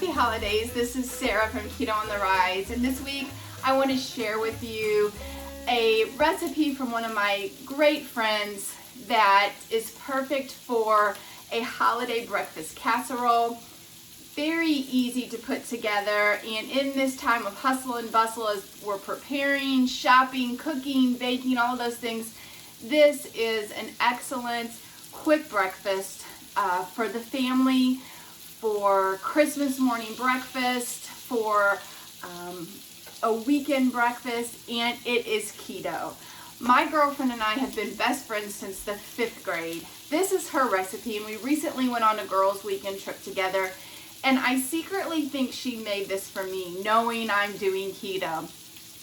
Happy holidays. This is Sarah from Keto on the Rise, and this week I want to share with you a recipe from one of my great friends that is perfect for a holiday breakfast casserole. Very easy to put together, and in this time of hustle and bustle as we're preparing, shopping, cooking, baking, all of those things, this is an excellent quick breakfast for the family, for Christmas morning breakfast, for a weekend breakfast, and it is keto. My girlfriend and I have been best friends since the 5th grade. This is her recipe, and we recently went on a girls' weekend trip together, and I secretly think she made this for me, knowing I'm doing keto.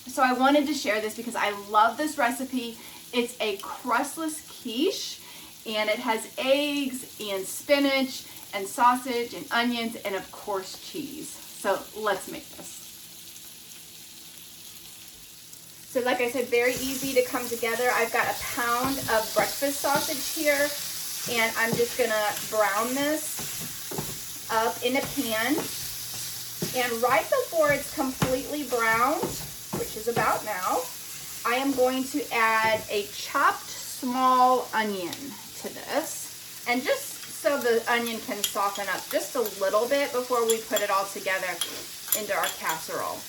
So I wanted to share this because I love this recipe. It's a crustless quiche, and it has eggs and spinach and sausage and onions and of course cheese. So let's make this. So like I said, very easy to come together. I've got a pound of breakfast sausage here, and I'm just gonna brown this up in a pan. And right before it's completely browned, which is about now, I am going to add a chopped small onion to this, and just so the onion can soften up just a little bit before we put it all together into our casserole.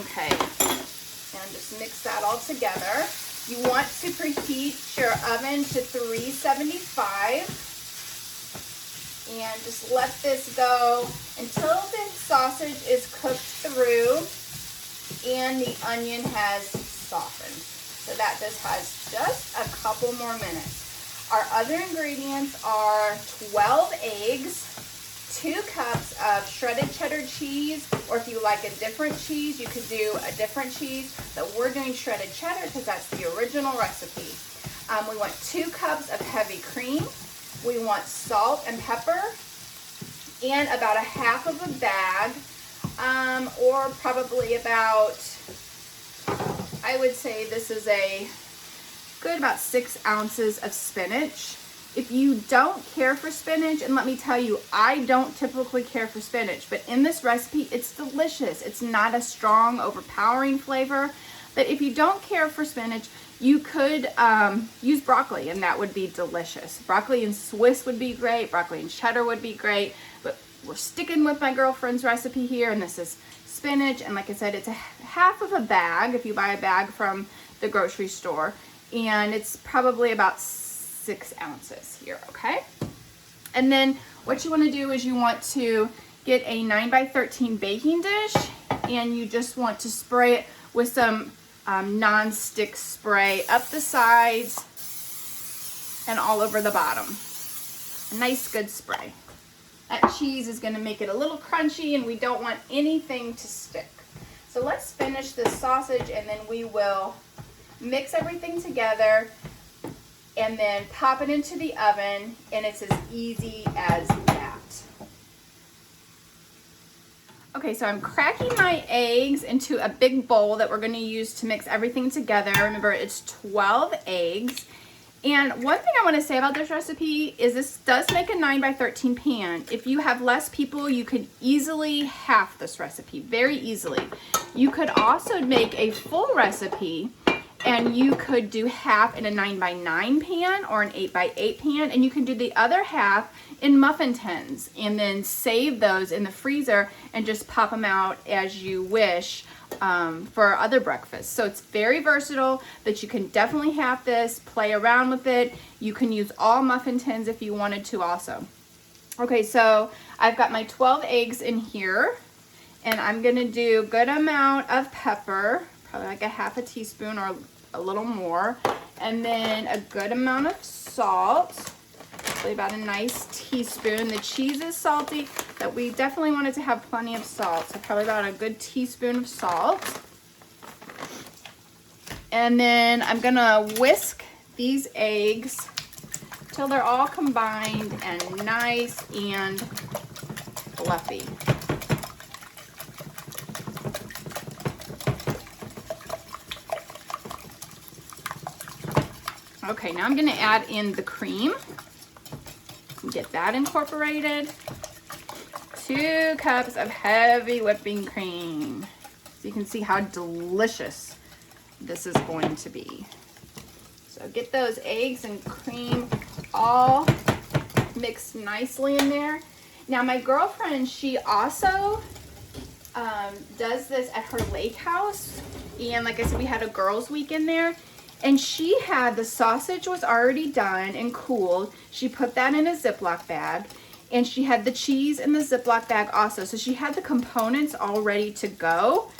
Okay, and just mix that all together. You want to preheat your oven to 375 and just let this go until the sausage is cooked through and the onion has softened. So that this has just a couple more minutes. Our other ingredients are 12 eggs, 2 cups of shredded cheddar cheese, or if you like a different cheese, you could do a different cheese, but we're doing shredded cheddar because that's the original recipe. We want 2 cups of heavy cream. We want salt and pepper, and about a half of a bag, or probably about, I would say this is a good about 6 ounces of spinach. If you don't care for spinach, and let me tell you, I don't typically care for spinach, but in this recipe, it's delicious. It's not a strong, overpowering flavor, but if you don't care for spinach, you could use broccoli, and that would be delicious. Broccoli and Swiss would be great. Broccoli and cheddar would be great, but we're sticking with my girlfriend's recipe here, and this is spinach, and like I said, it's a half of a bag if you buy a bag from the grocery store, and it's probably about 6 ounces here, okay? And then what you want to do is you want to get a 9x13 baking dish, and you just want to spray it with some non-stick spray up the sides and all over the bottom. A nice good spray. That cheese is going to make it a little crunchy, and we don't want anything to stick. So let's finish this sausage, and then we will mix everything together and then pop it into the oven, and it's as easy as that. Okay, so I'm cracking my eggs into a big bowl that we're going to use to mix everything together. Remember, it's 12 eggs. And one thing I want to say about this recipe is this does make a 9x13 pan. If you have less people, you could easily half this recipe, very easily. You could also make a full recipe, and you could do half in a 9x9 pan or an 8x8 pan, and you can do the other half in muffin tins and then save those in the freezer and just pop them out as you wish for other breakfasts. So it's very versatile, but you can definitely have this, play around with it. You can use all muffin tins if you wanted to also. Okay, so I've got my 12 eggs in here, and I'm gonna do a good amount of pepper, probably like a half a teaspoon or a little more, and then a good amount of salt, probably about a nice teaspoon. The cheese is salty, but we definitely wanted to have plenty of salt, so probably about a good teaspoon of salt. And then I'm gonna whisk these eggs till they're all combined and nice and fluffy. Okay, now I'm gonna add in the cream. Get that incorporated. 2 cups of heavy whipping cream. So you can see how delicious this is going to be. So get those eggs and cream all mixed nicely in there. Now my girlfriend, she also does this at her lake house. And like I said, we had a girls' weekend there. And she had, the sausage was already done and cooled. She put that in a Ziploc bag. And she had the cheese in the Ziploc bag also. So she had the components all ready to go.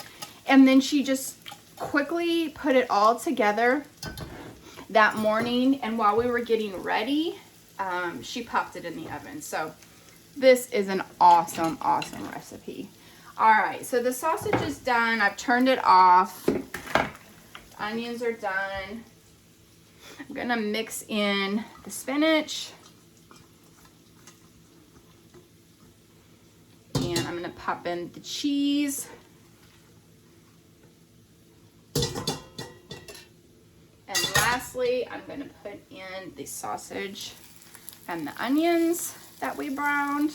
And then she just quickly put it all together that morning. And while we were getting ready, she popped it in the oven. So this is an awesome, awesome recipe. All right, so the sausage is done. I've turned it off. Onions are done. I'm gonna mix in the spinach. And I'm gonna pop in the cheese. And lastly, I'm gonna put in the sausage and the onions that we browned.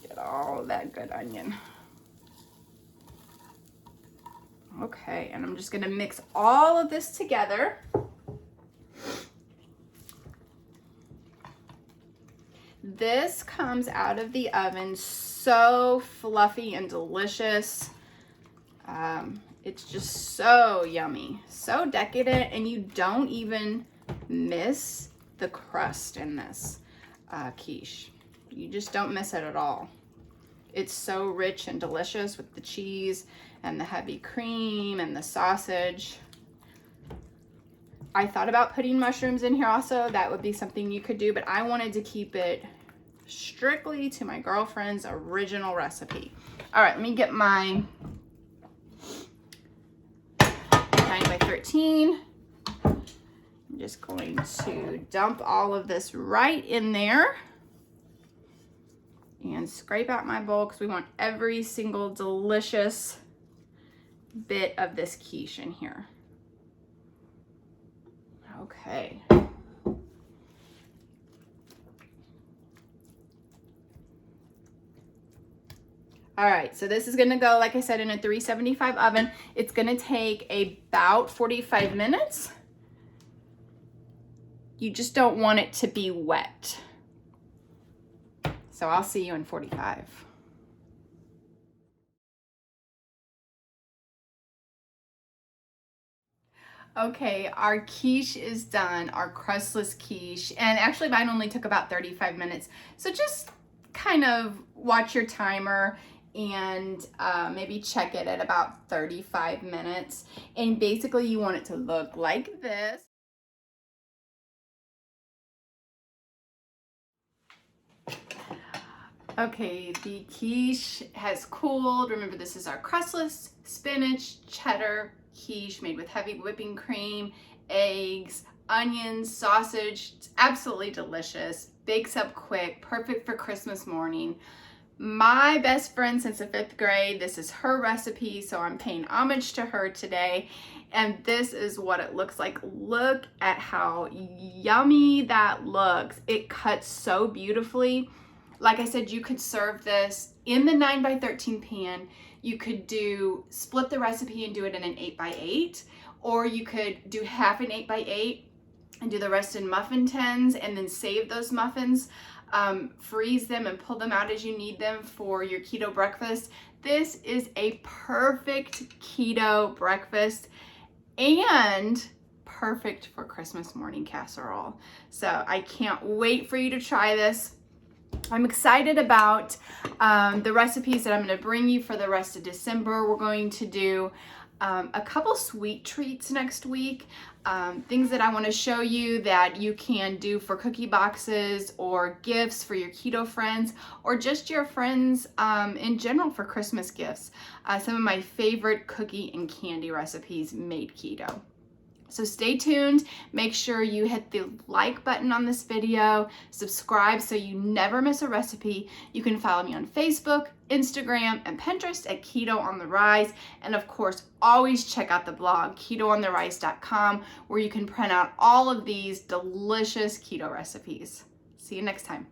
Get all that good onion. Okay, and I'm just gonna mix all of this together. This comes out of the oven so fluffy and delicious. It's just so yummy, so decadent, and you don't even miss the crust in this quiche. You just don't miss it at all. It's so rich and delicious with the cheese and the heavy cream and the sausage. I thought about putting mushrooms in here also. That would be something you could do, but I wanted to keep it strictly to my girlfriend's original recipe. All right, let me get my 9x13. I'm just going to dump all of this right in there and scrape out my bowl because we want every single delicious bit of this quiche in here. Okay. All right, so this is gonna go, like I said, in a 375 oven. It's gonna take about 45 minutes. You just don't want it to be wet. So I'll see you in 45. Okay, our quiche is done, our crustless quiche, and actually mine only took about 35 minutes. So just kind of watch your timer and maybe check it at about 35 minutes. And basically you want it to look like this. Okay, the quiche has cooled. Remember, this is our crustless spinach cheddar quiche made with heavy whipping cream, eggs, onions, sausage. It's absolutely delicious. Bakes up quick, perfect for Christmas morning. My best friend since the 5th grade, this is her recipe, so I'm paying homage to her today. And this is what it looks like. Look at how yummy that looks. It cuts so beautifully. Like I said, you could serve this in the 9x13 pan. You could split the recipe and do it in an 8x8, or you could do half an 8x8 and do the rest in muffin tins and then save those muffins, freeze them and pull them out as you need them for your keto breakfast. This is a perfect keto breakfast and perfect for Christmas morning casserole. So I can't wait for you to try this. I'm excited about the recipes that I'm going to bring you for the rest of December. We're going to do a couple sweet treats next week, things that I want to show you that you can do for cookie boxes or gifts for your keto friends or just your friends in general for Christmas gifts. Some of my favorite cookie and candy recipes made keto. So stay tuned. Make sure you hit the like button on this video, subscribe so you never miss a recipe. You can follow me on Facebook, Instagram, and Pinterest at Keto on the Rise. And of course, always check out the blog, ketoontherise.com, where you can print out all of these delicious keto recipes. See you next time.